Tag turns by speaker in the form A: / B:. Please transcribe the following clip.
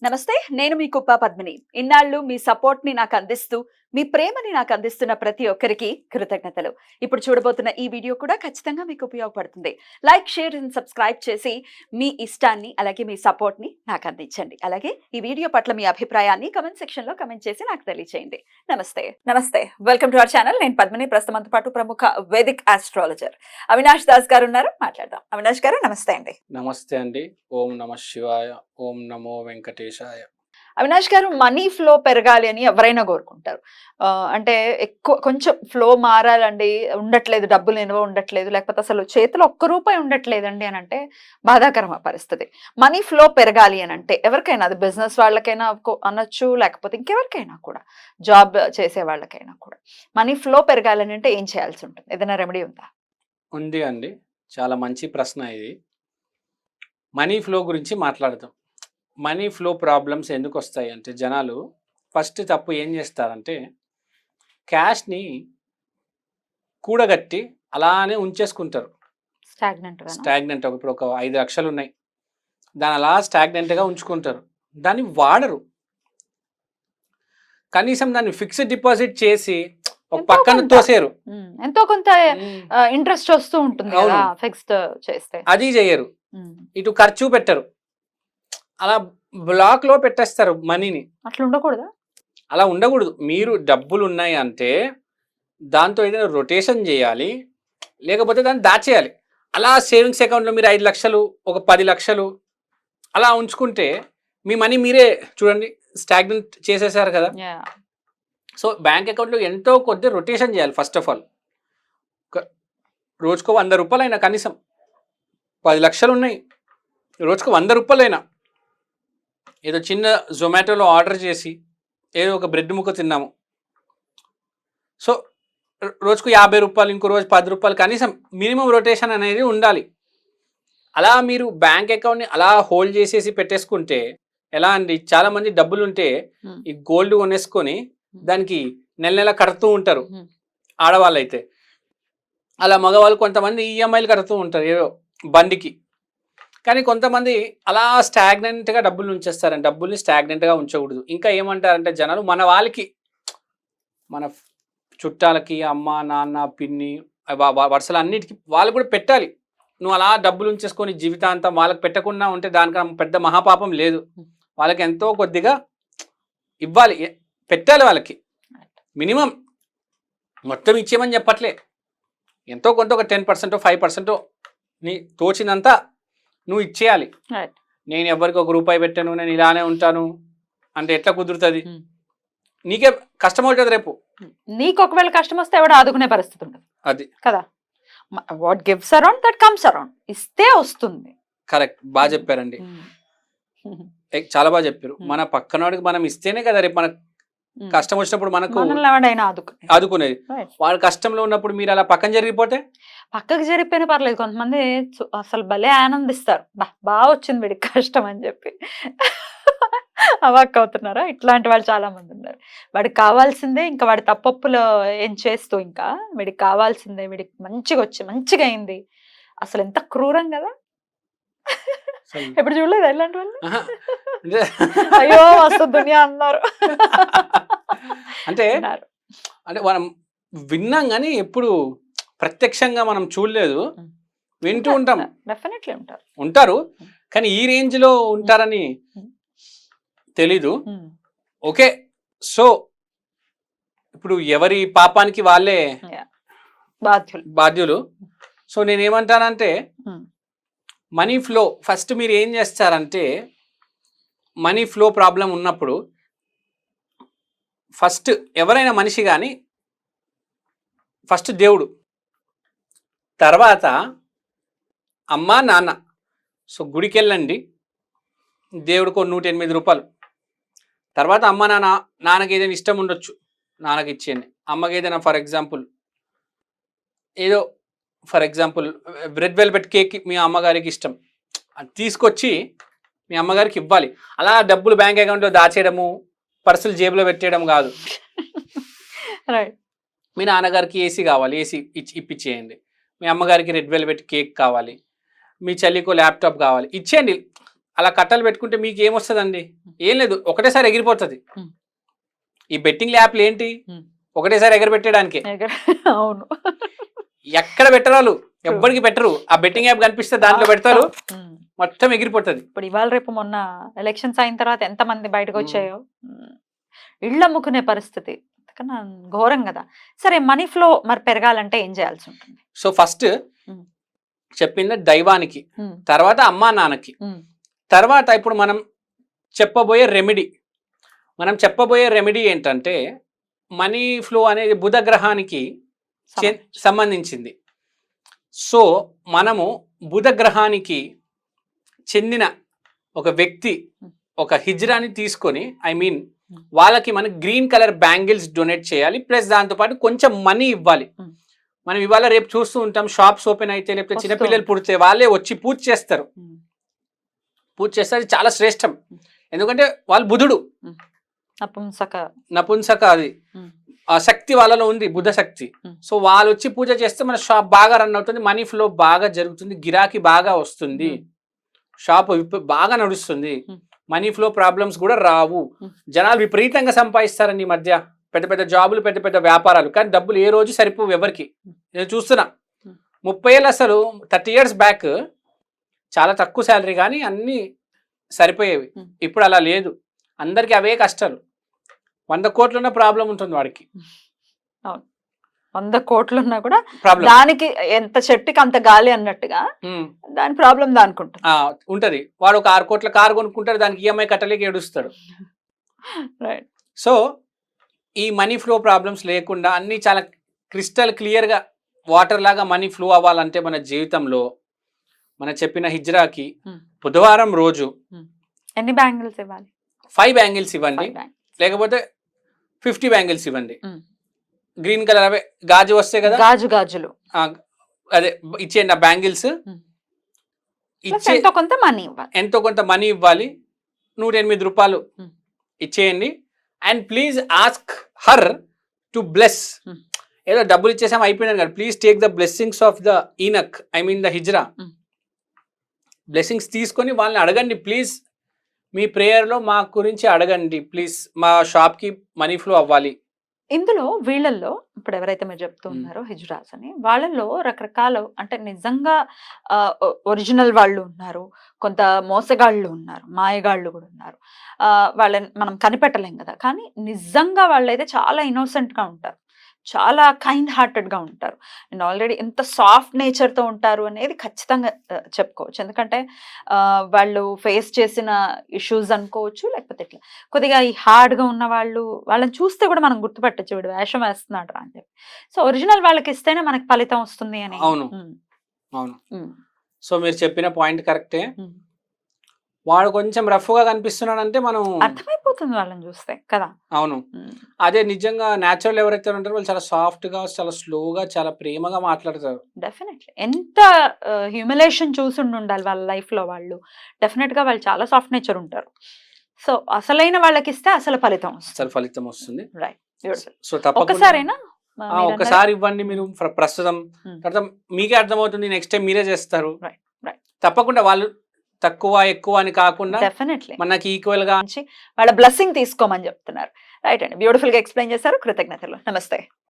A: నమస్తే, నేను మీ కుప్ప పద్మిని. ఇన్నాళ్ళు మీ సపోర్ట్‌ని నాకు అందిస్తూ, మీ ప్రేమని నాకు అందిస్తున్న ప్రతి ఒక్కరికి కృతజ్ఞతలు. ఇప్పుడు చూడబోతున్న ఈ వీడియో కూడా ఖచ్చితంగా మీకు ఉపయోగపడుతుంది. లైక్, షేర్ అండ్ సబ్స్క్రైబ్ చేసి మీ ఇష్టాన్ని అలాగే మీ సపోర్ట్‌ని నాకు అందించండి. అలాగే ఈ వీడియో పట్ల మీ అభిప్రాయాన్ని కామెంట్ సెక్షన్‌లో కామెంట్ చేసి నాకు తెలియజేయండి. నమస్తే. Welcome to our channel. నేను పద్మిని. ప్రస్తుతం మనతో పాటు ప్రముఖ వేదిక్ ఆస్ట్రాలజర్ అవినాష్ దాస్ గారు ఉన్నారు. మాట్లాడదాం. అవినాష్ గారు నమస్తే అండి.
B: నమస్తే అండి. ఓం నమ శివాయ. ఓం నమో వెంకటేశాయ.
A: అవినాష్ గారు, మనీ ఫ్లో పెరగాలి అని ఎవరైనా కోరుకుంటారు. అంటే ఎక్కువ కొంచెం ఫ్లో మారాలండి, ఉండట్లేదు, డబ్బులు నిల్వ ఉండట్లేదు, లేకపోతే అసలు చేతిలో ఒక్క రూపాయి ఉండట్లేదండి అని అంటే బాధాకరం ఆ పరిస్థితి. మనీ ఫ్లో పెరగాలి అని అంటే ఎవరికైనా, అది బిజినెస్ వాళ్ళకైనా అనొచ్చు, లేకపోతే ఇంకెవరికైనా కూడా, జాబ్ చేసే వాళ్ళకైనా కూడా మనీ ఫ్లో పెరగాలని అంటే ఏం చేయాల్సి ఉంటుంది? ఏదైనా రెమెడీ ఉందా?
B: ఉంది అండి. చాలా మంచి ప్రశ్న ఇది. మనీ ఫ్లో గురించి మాట్లాడదాం. మనీ ఫ్లో ప్రాబ్లమ్స్ ఎందుకు వస్తాయి అంటే, జనాలు ఫస్ట్ తప్పు ఏం చేస్తారంటే, క్యాష్ని కూడగట్టి అలానే ఉంచేసుకుంటారు. స్టాగ్నెంట్. ఇప్పుడు ఒక 5 లక్షలు ఉన్నాయి, దాని అలా స్టాగ్నెంట్గా ఉంచుకుంటారు, దాన్ని వాడరు. కనీసం దాన్ని ఫిక్స్డ్ డిపాజిట్ చేసి ఒక పక్కన తోసేరు.
A: ఎంతో కొంత ఇంట్రెస్ట్ వస్తూ ఉంటుంది కదా ఫిక్స్డ్ చేస్తే,
B: అది చెయ్యరు. ఇటు ఖర్చు పెట్టరు, అలా బ్లాక్ లో పెట్టేస్తారు మనీని.
A: అట్లా ఉండకూడదా?
B: అలా ఉండకూడదు. మీరు డబ్బులు ఉన్నాయి అంటే దాంతో ఏదైనా రొటేషన్ చేయాలి, లేకపోతే దాన్ని దాచేయాలి. అలా సేవింగ్స్ అకౌంట్లో మీరు 5 లక్షలు, ఒక 10 లక్షలు అలా ఉంచుకుంటే మీ మనీ మీరే చూడండి స్టాగ్నెంట్ చేసేసారు కదా. సో బ్యాంక్ అకౌంట్లో ఎంతో కొద్ది రొటేషన్ చేయాలి. ఫస్ట్ ఆఫ్ ఆల్ రోజుకో 100 రూపాయలు అయినా, కనీసం 10 లక్షలు ఉన్నాయి, రోజుకు 100 రూపాయలు అయినా, ఏదో చిన్న జొమాటోలో ఆర్డర్ చేసి ఏదో ఒక బ్రెడ్ ముక్క తిన్నాము, సో రోజుకు 50 రూపాయలు, ఇంకో రోజు 10 రూపాయలు, కనీసం మినిమం రొటేషన్ అనేది ఉండాలి. అలా మీరు బ్యాంక్ అకౌంట్ని అలా హోల్డ్ చేసేసి పెట్టేసుకుంటే ఎలా అండి, చాలామంది డబ్బులు ఉంటే ఈ గోల్డ్ కొనేసుకొని దానికి నెల నెల కడుతూ ఉంటారు ఆడవాళ్ళు అయితే. అలా మగవాళ్ళు కొంతమంది ఈఎంఐలు కడుతూ ఉంటారు ఏదో బండికి. కానీ కొంతమంది అలా స్టాగ్నెంట్గా డబ్బులు ఉంచేస్తారండి. డబ్బుల్ని స్టాగ్నెంట్గా ఉంచకూడదు. ఇంకా ఏమంటారంటే జనాలు, మన వాళ్ళకి, మన చుట్టాలకి, అమ్మ నాన్న పిన్ని వరుసలు అన్నిటికీ వాళ్ళు కూడా పెట్టాలి. నువ్వు అలా డబ్బులు ఉంచేసుకొని జీవితాంతం వాళ్ళకి పెట్టకుండా ఉంటే దానికన్నా పెద్ద మహాపాపం లేదు. వాళ్ళకి ఎంతో కొద్దిగా ఇవ్వాలి, పెట్టాలి. వాళ్ళకి మినిమం మొత్తం ఇచ్చేయమని చెప్పట్లే, ఎంతో కొంత ఒక 10%, 5% నీ తోచినంత నువ్వు ఇచ్చేయాలి. నేను ఎవరికి ఒక రూపాయి పెట్టాను, నేను ఇలానే ఉంటాను అంటే ఎట్లా కుదురుతుంది? నీకే కష్టం అవుతుంది రేపు.
A: నీకు ఒకవేళ కష్టం వస్తే ఎవడు ఆదుకునే పరిస్థితి ఉండదు.
B: అది
A: కదా, what gives around that comes around. ఇస్తే వస్తుంది.
B: కరెక్ట్, బాగా చెప్పారండి. చాలా బాగా చెప్పారు. మన పక్కనోడికి మనం ఇస్తేనే కదా రేపు మన కష్టం వచ్చినప్పుడు మనకు ఆదుకునేది. వాడు కష్టంలో ఉన్నప్పుడు మీరు అలా పక్కన జరిగిపోతే,
A: పక్కకు జరిగిపోయినా పర్లేదు, కొంతమంది అసలు భలే ఆనందిస్తారు, బాగా వచ్చింది వీడికి కష్టం అని చెప్పి అవాక్ అవుతున్నారా? ఇట్లాంటి వాళ్ళు చాలా మంది ఉన్నారు. వాడికి కావాల్సిందే, ఇంకా వాడి తప్పప్పులో ఏం చేస్తూ, ఇంకా వీడికి కావాల్సిందే, వీడికి మంచిగా వచ్చి మంచిగా అయింది. అసలు ఎంత క్రూరం కదా. ఎప్పుడు చూడలేదు ఇలాంటి వాళ్ళు? అయ్యో మస్తు దునియా అన్నారు.
B: అంటే మనం విన్నాం కానీ ఎప్పుడు ప్రత్యక్షంగా మనం చూడలేదు, వింటూ ఉంటాం.
A: డెఫినెట్లీ
B: ఉంటారు, కానీ ఈ రేంజ్ లో ఉంటారని తెలీదు. ఓకే, సో ఇప్పుడు ఎవరి పాపానికి వాళ్ళే బాధ్యులు. సో నేనేమంటానంటే, మనీ ఫ్లో ఫస్ట్ మీరు ఏం చేస్తారంటే, మనీ ఫ్లో ప్రాబ్లం ఉన్నప్పుడు ఫస్ట్ ఎవరైనా మనిషి కానీ ఫస్ట్ దేవుడు, తర్వాత అమ్మ నాన్న. సో గుడికి వెళ్ళండి, దేవుడికి 108 రూపాయలు. తర్వాత అమ్మ నాన్నకి ఏదైనా ఇష్టం ఉండొచ్చు, నాన్నకి ఇచ్చేయండి. అమ్మకి ఏదైనా for example red velvet cake మీ అమ్మగారికి ఇష్టం, అది తీసుకొచ్చి మీ అమ్మగారికి ఇవ్వాలి. అలా డబ్బులు బ్యాంక్ అకౌంట్లో దాచేయడము, పర్సులు జేబులో పెట్టేయడం కాదు. మీ నాన్నగారికి ఏసీ కావాలి, ఏసీ ఇప్పించేయండి. మీ అమ్మగారికి రెడ్ వెల్వెట్ కేక్ కావాలి, మీ చెల్లికో ల్యాప్టాప్ కావాలి, ఇచ్చేయండి. అలా కట్టలు పెట్టుకుంటే మీకు ఏమొస్తుందండి? ఏం లేదు, ఒకటేసారి ఎగిరిపోతుంది. ఈ బెట్టింగ్ యాప్లు ఏంటి, ఒకటేసారి ఎగరబెట్టడానికే.
A: అవును,
B: ఎక్కడ పెట్టరాలు, ఎవ్వరికి పెట్టరు. ఆ బెట్టింగ్ యాప్ కనిపిస్తే దాంట్లో పెడతారు, మొత్తం ఎగిరిపోతుంది.
A: ఇప్పుడు ఇవాళ రేపు మొన్న ఎలక్షన్స్ అయిన తర్వాత ఎంత మంది బయటకు వచ్చాయో, ఇళ్ళు అమ్ముకునే పరిస్థితి కన్నా ఘోరం కదా. సరే, మనీ ఫ్లో మరి పెరగాలంటే ఏం చేయాల్సి ఉంటుంది?
B: సో ఫస్ట్ చెప్పింది దైవానికి, తర్వాత అమ్మా నాన్నకి, తర్వాత ఇప్పుడు మనం చెప్పబోయే రెమెడీ ఏంటంటే మనీ ఫ్లో అనేది బుధ గ్రహానికి సంబంధించింది. సో మనము బుధ గ్రహానికి చెందిన ఒక వ్యక్తి ఒక హిజ్రాని తీసుకొని, ఐ మీన్ వాళ్ళకి మనం గ్రీన్ కలర్ బ్యాంగిల్స్ డొనేట్ చేయాలి, ప్లస్ దాంతోపాటు కొంచెం మనీ ఇవ్వాలి. మనం ఇవాళ రేపు చూస్తూ ఉంటాం, షాప్స్ ఓపెన్ అయితే లేకపోతే చిన్నపిల్లలు పుడితే వాళ్ళే వచ్చి పూజ చేస్తారు. చాలా శ్రేష్టం, ఎందుకంటే వాళ్ళు బుధుడు, నపుంసక అది ఆ శక్తి వాళ్ళలో ఉంది, బుధ శక్తి. సో వాళ్ళు వచ్చి పూజ చేస్తే మన షాప్ బాగా రన్ అవుతుంది, మనీ ఫ్లో బాగా జరుగుతుంది, గిరాకీ బాగా వస్తుంది, షాప్ బాగా నడుస్తుంది, మనీ ఫ్లో ప్రాబ్లమ్స్ కూడా రావు. జనాలు విపరీతంగా సంపాదిస్తారండి ఈ మధ్య, పెద్ద పెద్ద జాబులు, పెద్ద పెద్ద వ్యాపారాలు, కానీ డబ్బులు ఏ రోజు సరిపోవు ఎవరికి. నేను చూస్తున్నా 30 ఏళ్ళు, అసలు 30 years బ్యాక్ చాలా తక్కువ శాలరీ కానీ అన్నీ సరిపోయేవి. ఇప్పుడు అలా లేదు, అందరికి అవే కష్టాలు. 100 కోట్లున్న ప్రాబ్లం ఉంటుంది వాడికి.
A: 100 కోట్లున్నా కూడా దానికి ఎంత చెట్టుకి అంత గాలి అన్నట్టుగా దాని ప్రాబ్లం దానికి
B: ఉంటది. వాడు ఒక 6 కోట్ల కారు కొనుక్కుంటాడు, దానికి ఈఎంఐ కట్టలేక ఏడుస్తాడు. సో ఈ మనీ ఫ్లో ప్రాబ్లమ్స్ లేకుండా అన్ని చాలా క్రిస్టల్ క్లియర్ గా వాటర్ లాగా మనీ ఫ్లో అవ్వాలంటే మన జీవితంలో మన చెప్పిన హిజ్రాకి బుధవారం రోజు
A: ఎన్ని బ్యాంగిల్స్ ఇవ్వాలి?
B: 5 బ్యాంగిల్స్ ఇవ్వండి, లేకపోతే 50 బ్యాంగిల్స్ ఇవ్వండి. గ్రీన్ కలర్ అవే గాజు వస్తాయి కదా,
A: గాజులు
B: అదే ఇచ్చేయండి. ఆ బ్యాంగిల్స్ ఇచ్చే ఎంతో కొంత మనీ ఇవ్వాలి, 108 రూపాయలు ఇచ్చేయండి. And please ask her to bless. ఏదో డబ్బులు ఇచ్చేసాం అయిపోయినాను కదా, please take the blessings of the ఈనక్, I mean the hijra. Blessings తీసుకొని వాళ్ళని అడగండి, ప్లీజ్ మీ ప్రేయర్లో మా గురించి అడగండి, ప్లీజ్ మా షాప్కి మనీ ఫ్లో అవ్వాలి.
A: ఇందులో వీళ్ళల్లో ఇప్పుడు ఎవరైతే మీరు చెప్తున్నారో హిజ్రాస్ అని, వాళ్ళల్లో రకరకాల అంటే నిజంగా ఒరిజినల్ వాళ్ళు ఉన్నారు, కొంత మోసగాళ్ళు ఉన్నారు, మాయగాళ్ళు కూడా ఉన్నారు. వాళ్ళని మనం కనిపెట్టలేం కదా, కానీ నిజంగా వాళ్ళైతే చాలా ఇన్నోసెంట్ గా ఉంటారు, చాలా కైండ్ హార్టెడ్ గా ఉంటారు. అండ్ ఆల్రెడీ ఎంత సాఫ్ట్ నేచర్ తో ఉంటారు అనేది ఖచ్చితంగా చెప్పుకోవచ్చు. ఎందుకంటే వాళ్ళు ఫేస్ చేసిన ఇష్యూస్ అనుకోవచ్చు, లేకపోతే ఇట్లా కొద్దిగా ఈ హార్డ్ గా ఉన్న వాళ్ళని చూస్తే కూడా మనం గుర్తుపట్టచ్చు, వీడు వేషం వేస్తున్నాడు అని చెప్పి. సో ఒరిజినల్ వాళ్ళకి ఇస్తేనే మనకి ఫలితం వస్తుంది అని.
B: అవును అవును. సో మీరు చెప్పిన పాయింట్ కరెక్టే. వాడు కొంచెం రఫ్ గా కనిపిస్తున్నాడంటే మనం
A: అర్థమైపోతుంది వాళ్ళని చూస్తే కదా.
B: అవును, అదే నిజంగా న్యాచురల్ ఎవరైతే ఉంటారో వాళ్ళు చాలా సాఫ్ట్ గా, చాలా స్లోగా, చాలా ప్రేమగా మాట్లాడతారు.
A: డెఫినెట్లీ ఎంత హ్యూమిలేషన్ చూసి ఉండాలి వాళ్ళ లైఫ్ లో, వాళ్ళు డెఫినెట్ గా వాళ్ళు చాలా సాఫ్ట్ నేచర్ ఉంటారు. సో అసలైన వాళ్ళకి ఇస్తే అసలు ఫలితం వస్తుంది. రైట్. సో ఒక్కసారైనా
B: ఒక్కసారి ఇవ్వండి మీరు ప్రస్తుతం, తర్వాత మీకే అర్థమవుతుంది, నెక్స్ట్ టైం మీరే చేస్తారు. తప్పకుండా వాళ్ళు తక్కువ ఎక్కువ అని కాకుండా
A: డెఫినెట్లీ
B: మనకి ఈక్వల్ గా
A: వాళ్ళ బ్లెస్సింగ్ తీసుకోమని చెప్తున్నారు. రైట్ అండి, బ్యూటిఫుల్ గా ఎక్స్ప్లెయిన్ చేశారు, కృతజ్ఞతలు. నమస్తే.